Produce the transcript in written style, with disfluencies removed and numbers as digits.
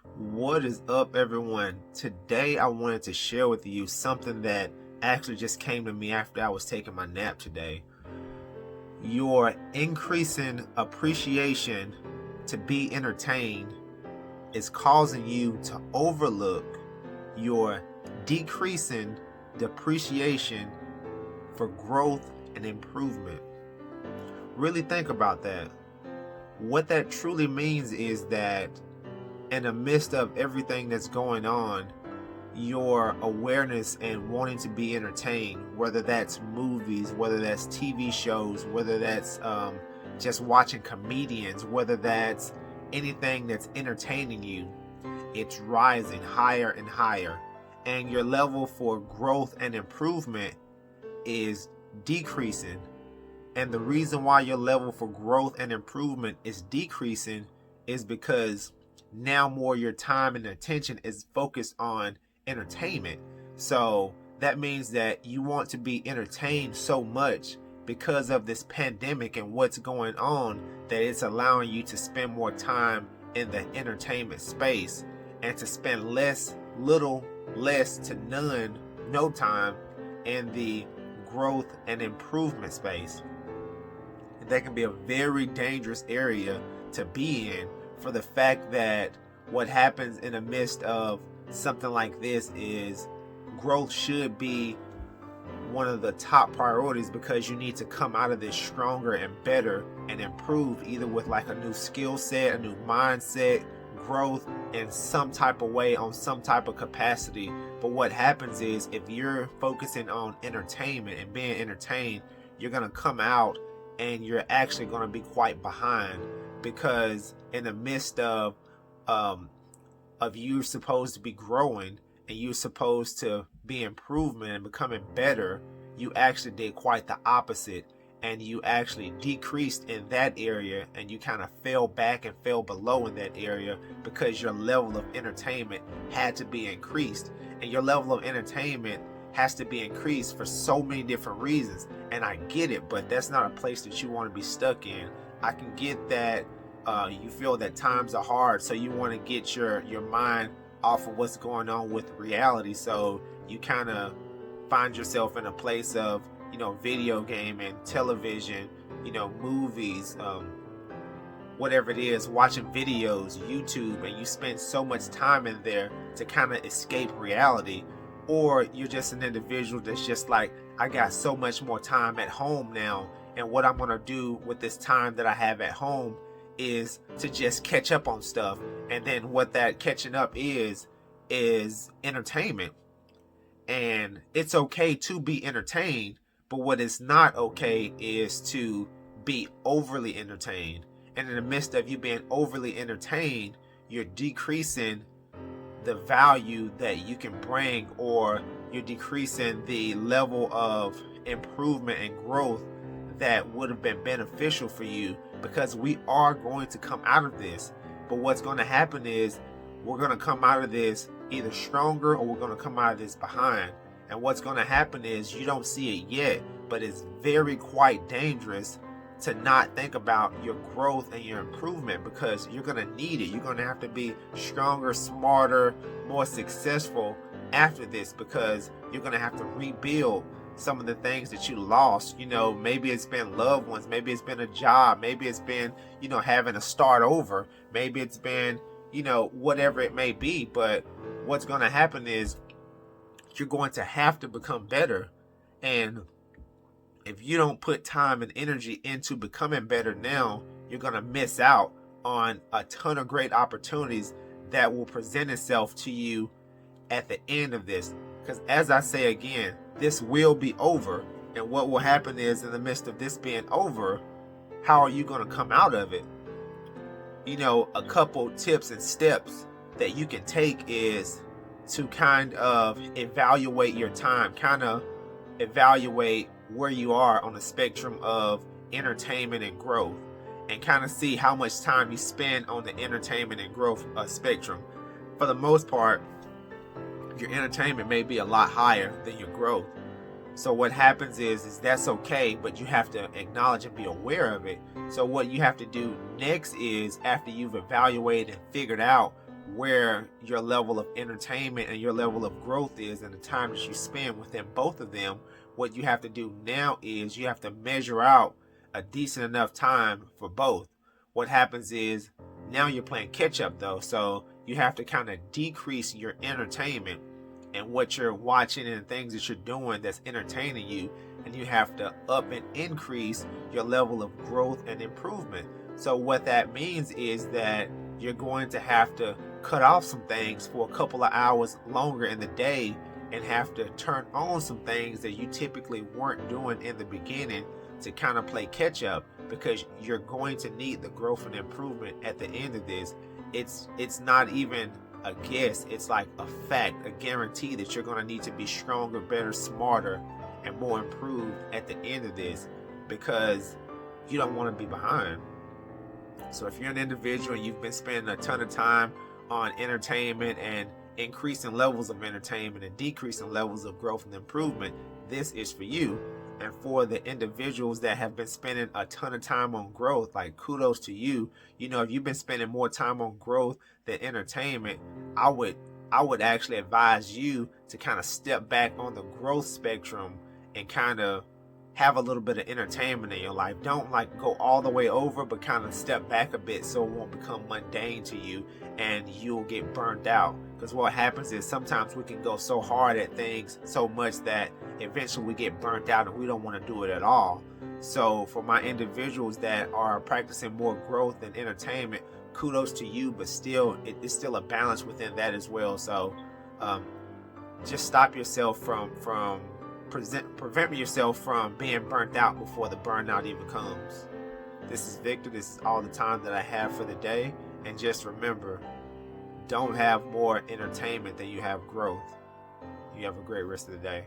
What is up, everyone? Today, I wanted to share with you something that actually just came to me after I was taking my nap today. Your increasing appreciation to be entertained is causing you to overlook your decreasing depreciation for growth and improvement. Really think about that. What that truly means is that in the midst of everything that's going on, your awareness and wanting to be entertained, whether that's movies, whether that's TV shows, whether that's just watching comedians, whether that's anything that's entertaining you, it's rising higher and higher. And your level for growth and improvement is decreasing. And the reason why your level for growth and improvement is decreasing is because now more your time and attention is focused on entertainment. So that means that you want to be entertained so much because of this pandemic and what's going on that it's allowing you to spend more time in the entertainment space and to spend less to no time in the growth and improvement space. And that can be a very dangerous area to be in, for the fact that what happens in the midst of something like this is growth should be one of the top priorities, because you need to come out of this stronger and better and improved, either with like a new skill set, a new mindset, growth in some type of way, on some type of capacity. But what happens is, if you're focusing on entertainment and being entertained, you're going to come out and you're actually going to be quite behind, because in the midst of you supposed to be growing and you're supposed to be improving and becoming better, you actually did quite the opposite, and you actually decreased in that area, and you kind of fell back and fell below in that area because your level of entertainment had to be increased. And your level of entertainment has to be increased for so many different reasons, and I get it, but that's not a place that you want to be stuck in. I can get that you feel that times are hard, so you want to get your mind off of what's going on with reality, so you kind of find yourself in a place of video game and television, movies, whatever it is, watching videos, YouTube, and you spend so much time in there to kind of escape reality. Or you're just an individual that's just like, I got so much more time at home now, and what I'm going to do with this time that I have at home is to just catch up on stuff. And then what that catching up is entertainment. And it's okay to be entertained, but what is not okay is to be overly entertained. And in the midst of you being overly entertained, you're decreasing the value that you can bring, or you're decreasing the level of improvement and growth that would have been beneficial for you, because we are going to come out of this. But what's going to happen is, we're going to come out of this either stronger, or we're going to come out of this behind. And what's going to happen is, you don't see it yet, but it's very quite dangerous to not think about your growth and your improvement, because you're going to need it. You're going to have to be stronger, smarter, more successful after this, because you're going to have to rebuild some of the things that you lost. Maybe it's been loved ones, maybe it's been a job, maybe it's been having to start over, maybe it's been whatever it may be. But what's going to happen is, you're going to have to become better. And if you don't put time and energy into becoming better now, you're going to miss out on a ton of great opportunities that will present itself to you at the end of this. Because as I say again, this will be over. And what will happen is, in the midst of this being over, how are you going to come out of it? A couple tips and steps that you can take is to kind of evaluate your time, kind of evaluate where you are on the spectrum of entertainment and growth, and kind of see how much time you spend on the entertainment and growth spectrum. For the most part, your entertainment may be a lot higher than your growth. So what happens is that's okay, but you have to acknowledge and be aware of it. So what you have to do next is, after you've evaluated and figured out where your level of entertainment and your level of growth is, and the time that you spend within both of them. What you have to do now is you have to measure out a decent enough time for both. What happens is now you're playing catch up though, so you have to kind of decrease your entertainment and what you're watching and things that you're doing that's entertaining you, and you have to up and increase your level of growth and improvement. So what that means is that you're going to have to cut off some things for a couple of hours longer in the day and have to turn on some things that you typically weren't doing in the beginning to kind of play catch up, because you're going to need the growth and improvement at the end of this. It's not even a guess, it's like a fact, a guarantee that you're going to need to be stronger, better, smarter, and more improved at the end of this, because you don't want to be behind. So if you're an individual and you've been spending a ton of time on entertainment and increasing levels of entertainment and decreasing levels of growth and improvement, this is for you. And for the individuals that have been spending a ton of time on growth, like, kudos to you. You know, if you've been spending more time on growth than entertainment, I would actually advise you to kind of step back on the growth spectrum and kind of have a little bit of entertainment in your life. Don't like go all the way over, but kind of step back a bit so it won't become mundane to you and you'll get burnt out. Because what happens is sometimes we can go so hard at things so much that eventually we get burnt out and we don't want to do it at all. So for my individuals that are practicing more growth than entertainment, kudos to you, but still it's still a balance within that as well. So just stop yourself from prevent yourself from being burnt out before the burnout even comes. This is Victor. This is all the time that I have for the day. And just remember, don't have more entertainment than you have growth. You have a great rest of the day.